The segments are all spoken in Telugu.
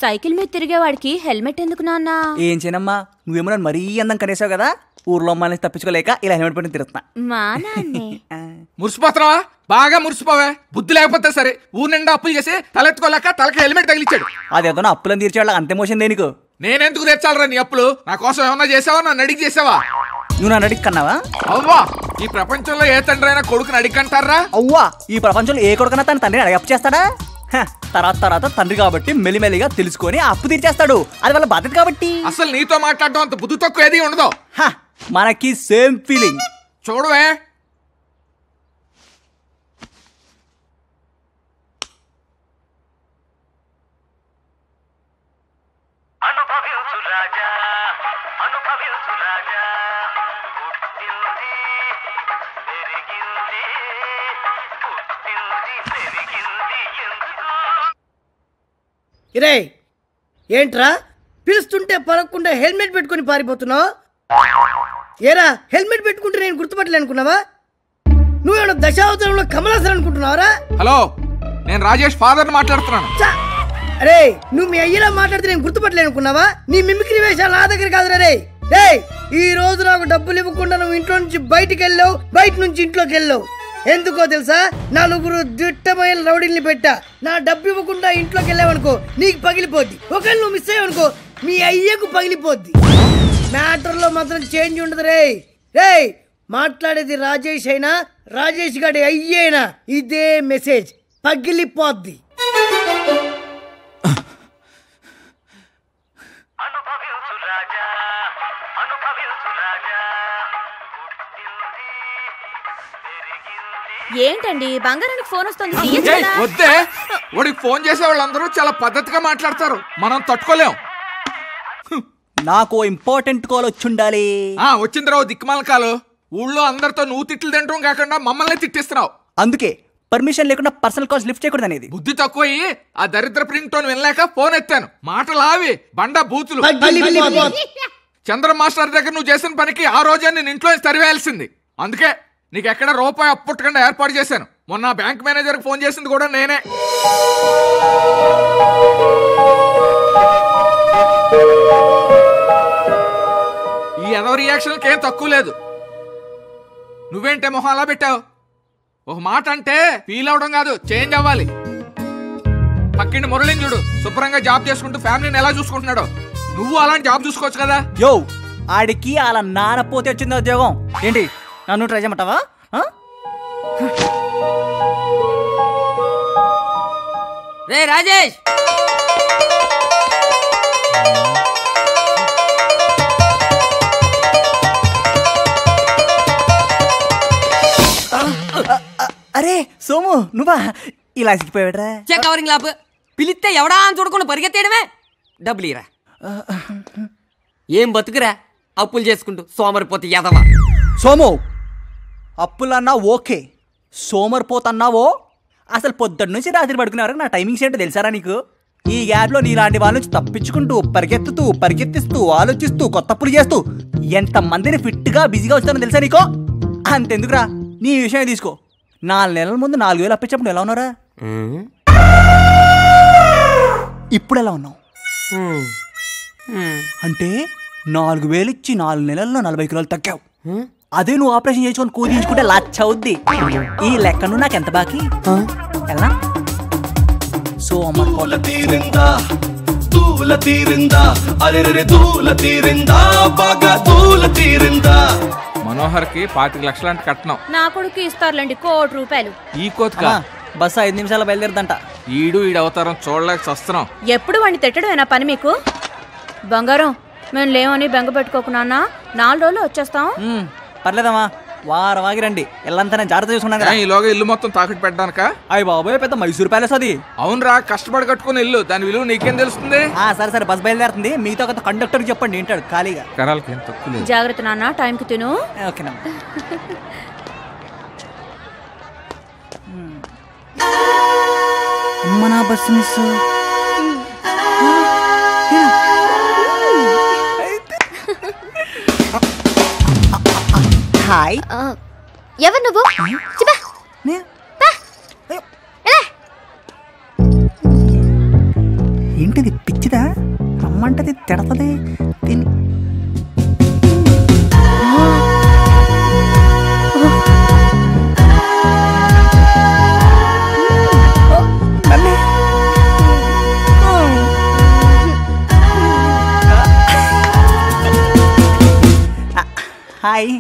సైకిల్ మీద తిరిగేవాడికి హెల్మెట్ ఎందుకు నాన్న? ఏం చేయనమ్మా, నువ్వేమో మరీ అందం కనేసావు కదా, ఊర్లో అమ్మాయిని తప్పించుకోలేక ఇలా హెల్మెట్ పెట్టి తిరుగుతున్నా. మా నాన్నే మురిసిపోతున్నావా? బాగా మురిసిపోవే. బుద్ధి లేకపోతే సరే, ఊరు నిండా అప్పులు చేసి తలెత్తుకోలేక తలకి హెల్మెట్ తగిలిచ్చాడు. అదేదో అప్పులను తీర్చేవాళ్ళ అంత ఎమోషన్ దేనికు? నేనెందుకు తెచ్చాలరా నీ అప్పులు? నా కోసం ఏమన్నా చేసావా? నన్ను అడిగి చేసావా? నువ్వు నన్ను అడిగి కన్నావా? అవ్వా, ఈ ప్రపంచంలో ఏ తండ్రి అయినా కొడుకుని అడిగంటారా? అవ్వా, ఈ ప్రపంచంలో ఏ కొడుకన్నా తన తండ్రిని అడగప్పు చేస్తాడా? తర్వాత తండ్రి కాబట్టి మెల్లిమెల్లిగా తెలుసుకొని అప్పు తీర్చేస్తాడు. అది వాళ్ళ బాధ్యత కాబట్టి. అసలు నీతో మాట్లాడడం అంత బుద్ధి తక్కువ ఏది ఉండదు. మనకి సేమ్ ఫీలింగ్. చూడవే, ఇరే ఏంట్రా పిలుస్తుంటే పలకుండా హెల్మెట్ పెట్టుకుని పారిపోతున్నావు? ఏరా హెల్మెట్ పెట్టుకుంటే నేను గుర్తుపట్టలే అనుకున్నావా? నువ్వేమన్నా దశావతారంలో కమలాసన్ అనుకుంటున్నావరా? హలో, నేను రాజేష్ ఫాదర్ మాట్లాడుతున్నాను. అరే నువ్వు మీ అయ్యలా మాట్లాడితే నేను గుర్తుపట్టలే అనుకున్నావా? నీ మిమిక్రీ వేషాలు నా దగ్గర కాదురా రే. ఈ రోజు నాకు డబ్బులు ఇవ్వకుండా నువ్వు ఇంట్లో నుంచి బయటికి వెళ్ళావు, బయట నుంచి ఇంట్లోకి వెళ్ళావు. ఎందుకో తెలుసా? నలుగురు దిట్టమైన రౌడీల్ని పెట్టా. నా డబ్బు ఇవ్వకుండా ఇంట్లోకి వెళ్ళావనుకో నీకు పగిలిపోద్ది. ఒకవేళ నువ్వు మిస్ అయ్యావనుకో మీ అయ్యకు పగిలిపోద్ది. మ్యాటర్ లో మాత్రం చేంజ్ ఉండదు రే. మాట్లాడేది రాజేష్ అయినా రాజేష్ గారి అయ్యేనా ఇదే మెసేజ్, పగిలిపోద్ది. ఏంటండి బంగారానికి ఫోన్ వస్తుంది? వద్దే, వాడికి ఫోన్ చేసే వాళ్ళందరూ చాలా పద్ధతిగా మాట్లాడతారు, మనం తట్టుకోలేం. నాకు ఇంపార్టెంట్ కాల్ వచ్చుండాలి. వచ్చింది రావు దిక్కుమాల కాలు. ఊళ్ళో అందరితో నువ్వు తిట్లు తింటాం కాకుండా మమ్మల్ని తిట్టిస్తున్నావు. అందుకే పర్మిషన్ లేకుండా పర్సనల్ కాల్స్ లిఫ్ట్ చేయకూడదు అనేది. బుద్ధి తక్కువ ఆ దరిద్ర ప్రింగ్ టోన్ వినలేక ఫోన్ ఎత్తాను. మాటలు ఆవి బండ బూతులు. చంద్ర మాస్టర్ దగ్గర నువ్వు చేసిన పనికి ఆ రోజే నేను ఇంట్లో తరివేయాల్సింది. అందుకే నీకు ఎక్కడ రూపాయి అప్పుట్టకుండా ఏర్పాటు చేశాను. మొన్న బ్యాంక్ మేనేజర్కి ఫోన్ చేసింది కూడా నేనే. ఈ ఎదో రియాక్షన్కి ఏం తక్కువ లేదు. నువ్వేంటే మొహం అలా పెట్టావు? ఒక మాట అంటే ఫీల్ అవడం కాదు, చేంజ్ అవ్వాలి. పక్కింటి మురళిని చూడు, శుభ్రంగా జాబ్ చేసుకుంటూ ఫ్యామిలీని ఎలా చూసుకుంటున్నాడో. నువ్వు అలాంటి జాబ్ చూసుకోవచ్చు కదా. ఆడికి అలా నానపోతే వచ్చింది ఉద్యోగం. ఏంటి నన్ను ట్రై చేయమంటావా? రే రాజేష్, అరే సోము నువ్వా? ఇలా సిక్కిపోయాడ్రా. కవరింగ్ లాప్ పిలిస్తే ఎవడా అని చూడకుండా పరిగెత్తేయడమే. డబ్బులు ఇరా. ఏం బతుకురా అప్పులు చేసుకుంటూ సోమరిపోతే ఎదవా. సోము అప్పులన్నా ఓకే, సోమరిపోతన్నావో. అసలు పొద్దున్న నుంచి రాత్రి పడుకునే వరకు నా టైమింగ్స్ ఏంటో తెలుసారా నీకు? ఈ గ్యాప్లో నీలాంటి వాళ్ళ నుంచి తప్పించుకుంటూ పరిగెత్తిస్తూ ఆలోచిస్తూ కొత్త అప్పులు చేస్తూ ఎంతమందిని ఫిట్గా బిజీగా వచ్చానో తెలుసా నీకో? అంతెందుకురా, నీ విషయం తీసుకో. 4 నెలల ముందు 4,000 అప్పించినప్పుడు ఎలా ఉన్నారా? ఇప్పుడు ఎలా ఉన్నావు? అంటే 4,000 ఇచ్చి 4 నెలల్లో 40 కిలోలు తగ్గావు. అదే నువ్వు ఆపరేషన్ చేసుకొని కూదించుకుంటే లచ్చ అవుద్ది. ఈ లెక్కను నాకు ఎంత బాకీ? ఎలా? సో మనోహర్ కి 25 లక్షలు అంటే కట్నం. నా కొడుకు ఇస్తారులేండి 1 కోటి రూపాయలు. ఈ కోతికా? బస్సు 5 నిమిషాలు బయలుదేరుదంట. ఈడు అవతారం చూడలేక వస్తున్నాం. ఎప్పుడు వాడిని తిట్టడమేనా పని మీకు? బంగారం మేము లేవని బెంగ పెట్టుకోకున్నా, 4 రోజులు వచ్చేస్తాం. పర్లేదమ్మా, వారం ఆగి రండి. ఇల్లంతా నేను జాగ్రత్త చూసుకున్నాను కదా. ఈలోగా ఇల్లు మొత్తం తాకట్టు పెట్టడానిక? అయ్యి బాబోయ్, పెద్ద మైసూర్ ప్యాలెస్ అది. అవునరా, కష్టపడి కట్టుకుని ఇల్లు, దాని విలువ నీకేం తెలుస్తుంది? సరే బస్ బయలుదేరుతుంది. మీతో ఒక కండక్టర్ చెప్పండి ఏంటాడు ఖాళీగా. జాగ్రత్త నాన్న, టైంకి తిను. ఓకేనా? మన బస్సు మిస్. హాయ్. ఎవరు నువ్వు? ఏంటి ఏంటిది పిచ్చిదా? రమ్మంటది తిడతది దీన్ని. హాయ్.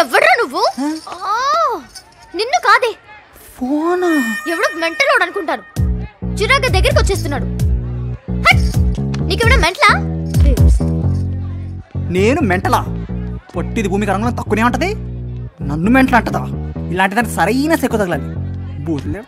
ఎవడ్రా నువ్వు? నిన్ను కాదే, ఫోనా? ఎవడో మెంటల్ వాడు అనుకుంటాను. చిరాగ్గా దగ్గరికి వచ్చేస్తున్నాడు. నీకేమైనా మెంటలా? నేను మెంటలా? పొట్టిది భూమికి రంగులో తక్కువనే ఉంటది, నన్ను మెంటలు అంటదా? ఇలాంటి దానికి సరైన సెక్కు తగలాలి. బూతులే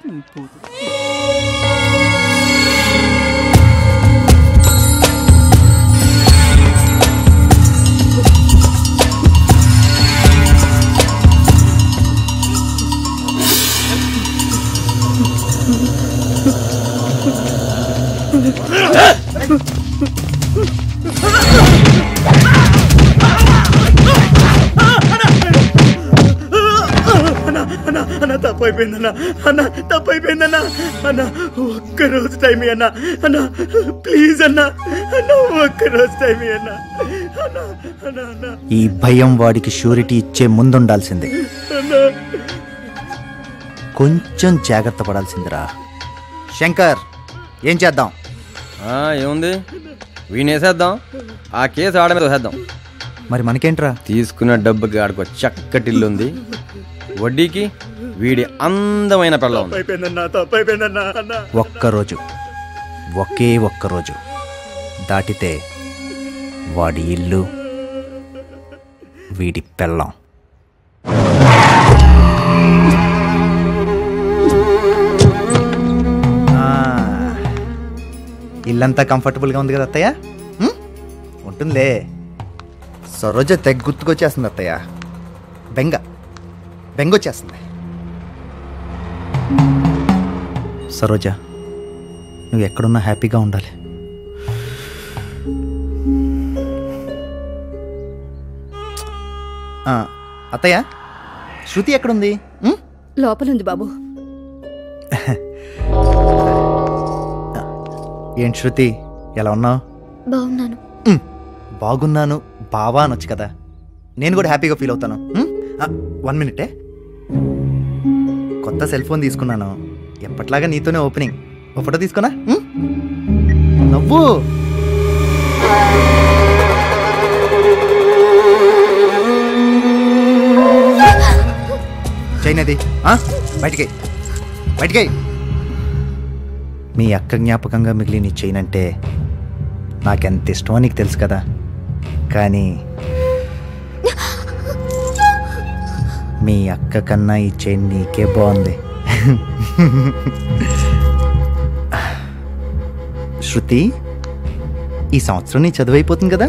అన్న తప్పైపోయిందన్నా, అన్న తప్పైపోయిందన్నా, అన్న ఒక్కరోజు టైం అన్న, అన్న ప్లీజ్ అన్న, అన్న ఒక్కరోజు టైం అన్న, అన్న అన్న అన్న. ఈ భయం వాడికి షూరిటీ ఇచ్చే ముందుండాల్సిందే. కొంచెం జాగ్రత్త పడాల్సిందిరా. శంకర్, ఏం చేద్దాం? ఏముంది, వీణేసేద్దాం, ఆ కేసు ఆడ మీద వేసేద్దాం. మరి మనకేంట్రా? తీసుకున్న డబ్బుకి ఆడుకో చక్కటి ఇల్లు ఉంది, వడ్డీకి వీడి అందమైన పిల్ల ఉంది. ఒక్కరోజు, ఒకే ఒక్కరోజు దాటితే వాడి ఇల్లు, వీడి పెళ్ళం. ఇల్లంతా కంఫర్టబుల్గా ఉంది కదా అత్తయ్య? ఉంటుందే. సరోజ తెగ గుర్తుకొచ్చేస్తుంది అత్తయ్య. బెంగొచ్చేస్తుంది. సరోజ, నువ్వు ఎక్కడున్నా హ్యాపీగా ఉండాలి. అత్తయ్య, శృతి ఎక్కడుంది? లోపలుంది బాబు. ఏంటి శృతి, ఎలా ఉన్నావు? బాగున్నాను. బాగున్నాను బావా అనొచ్చు కదా, నేను కూడా హ్యాపీగా ఫీల్ అవుతాను. 1 మినిటే, కొత్త సెల్ ఫోన్ తీసుకున్నాను, ఎప్పట్లాగా నీతోనే ఓపెనింగ్. ఒక ఫోటో తీసుకున్నా? నవ్వు. చైనది బయటికి. మీ అక్క జ్ఞాపకంగా మిగిలిన నీ చైన్ అంటే నాకెంత ఇష్టమో నీకు తెలుసు కదా, కానీ మీ అక్క కన్నా ఈ చైన్ నీకే బాగుంది. శృతి, ఈ సంవత్సరం నీ చదువు అయిపోతుంది కదా?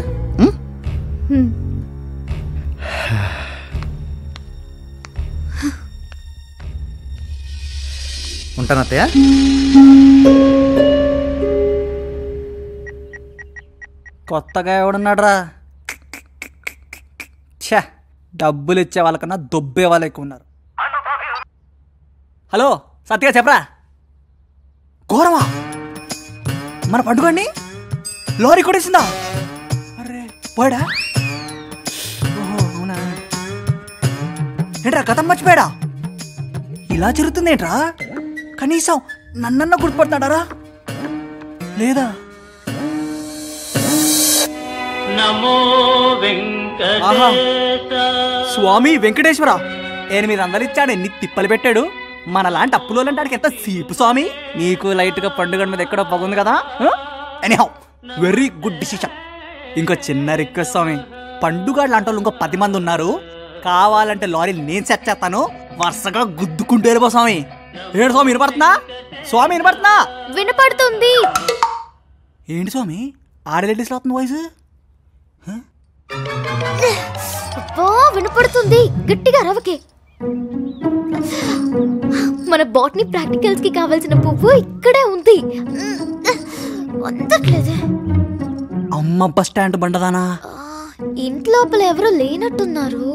ఉంటాను అత్తయ్య. కొత్తగా ఎవడున్నాడ్రా? ఛా, డబ్బులు ఇచ్చే వాళ్ళకన్నా దొబ్బే వాళ్ళు ఎక్కువ ఉన్నారు. హలో సత్యగా చెప్పరా? ఘోరమా? మన పండుగని లారీ కొట్టేసిందా? అరే పోయాడా? ఓహో అవునా? ఏంట్రా కథం మర్చిపోయాడా? ఇలా జరుగుతుంది ఏంట్రా? కనీసం నన్నన్నా గుర్తుపడుతున్నాడారా లేదా? స్వామి వెంకటేశ్వర 800 ఇచ్చాడు, ఎన్ని తిప్పలు పెట్టాడు. మన లాంటి అప్పులోలంటాడికి ఎంత సీపు స్వామి. నీకు లైట్ గా పండుగ మీద ఎక్కడో పగుంది కదా. Anyhow very good decision. ఇంకో చిన్న రిక్వెస్ట్ స్వామి, పండుగ లాంటి వాళ్ళు ఇంకో 10 మంది ఉన్నారు, కావాలంటే లారీలు నేను సెట్ చేస్తాను, వరుసగా గుద్దుకుంటూ వెళ్ళిపో స్వామి. ఏడు స్వామి వినపడుతుందా? స్వామి వినపడుతుందా? వినపడుతుంది. ఏంటి స్వామి ఆడలేడీస్ లో అవుతుంది వాయిస్? వినపడుతుంది, గట్టిగా రవకే. మన బాటనీ ప్రాక్టికల్స్ కి కావాల్సిన పువ్వు ఇక్కడే ఉంది. అందట్లేదే. అమ్మ బస్ స్టాండ్ బండదానా? ఇంట్లోపల ఎవరో లేనట్టున్నారు.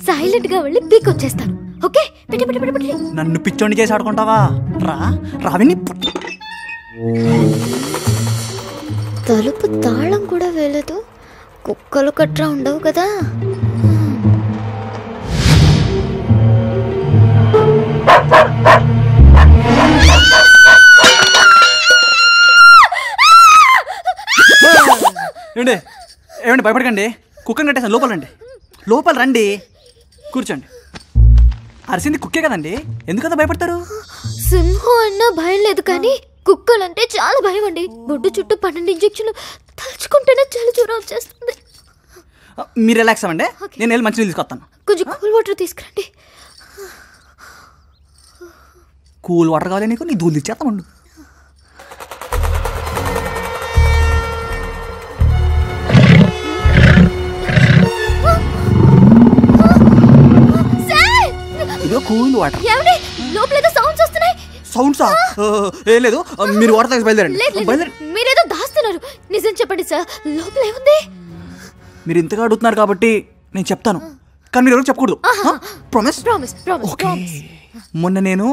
సైలెంట్ గా వెళ్ళి పీకొచ్చేస్తాను. ఓకే, పెట్టి. నన్ను పిచ్చోండి చేసి ఆడుకుంటావా? రావిని తలుపు తాళం కూడా వేయలేదు. కుక్కలు కట్రా ఉండవు కదా. ఏమండి ఏమండి భయపడకండి, కుక్కని కట్టేసాను. లోపలండి, లోపల రండి, కూర్చోండి. అరిసింది కుక్కే కదండి, ఎందుకంత భయపడతారు? సింహం అన్నా భయం లేదు కానీ కుక్కలంటే చాలా భయం అండి. బొడ్డు చుట్టూ 12 ఇంజెక్షన్లు తలుచుకుంటేనే చలి జ్వరం వచ్చేస్తుంది. మీరు రిలాక్స్ అవ్వండి, నేను వెళ్ళి మంచినీళ్ళు తీసుకొస్తాను. కొంచెం కూల్ వాటర్ తీసుకురండి. కూల్ వాటర్ కావాలి నీకు? నీ దూలు ఇచ్చేస్తామండు. ఇదో కూల్ వాటర్. లోపల ఏదో సౌండ్స్ వస్తున్నాయి. సౌండ్సా? ఏం లేదు, మీరు వాటర్ తాగి బయలుదేరండి. మీరేదో దాస్తున్నారు. నిజం చెప్పండి సార్, లోపల ఏముంది? మీరు ఇంతగా అడుగుతున్నారు కాబట్టి నేను చెప్తాను, కానీ మీరు ఎవరు చెప్పకూడదు. ప్రామిస్? Promise promise. ఓకే. మొన్న నేను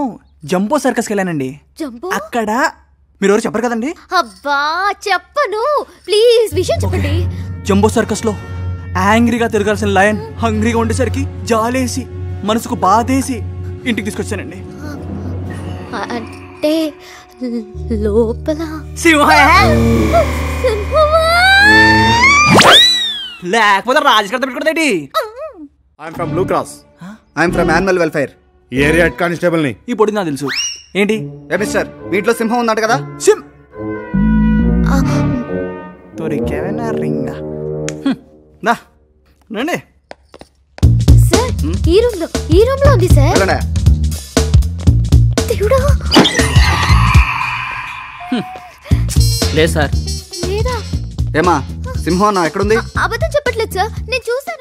జంబో సర్కస్కి వెళ్ళానండి. జంబో? అక్కడ మీరు ఎవరు చెప్పరు కదండి. అబ్బా చెప్పను, ప్లీజ్ విషయం చెప్పండి. జంబో సర్కస్లో యాంగ్రీగా తిరగాల్సిన లయన్ హంగ్రీగా ఉండేసరికి జాలేసి మనసుకు బాధేసి ఇంటికి తీసుకొచ్చానండి. అంటే లోపల లేకపోతే రాజకీయ పెట్టుకుంటే I'm from blue cross. I'm from animal welfare. Area head constable ని. ఈ పొడి నాకు తెలుసు. ఏంటి? మిస్టర్, మీ ఇంట్లో సింహం ఉందంట కదా? దొరికేవనా రింగా రండి. సార్ ఈ రూమ్ లో ఉంది సార్. దేవుడా, లేదు సార్. లేదా? ఏమా సింహం ఎక్కడుంది? అబద్ధం చెప్పట్లేదు సార్, నేను చూసాను.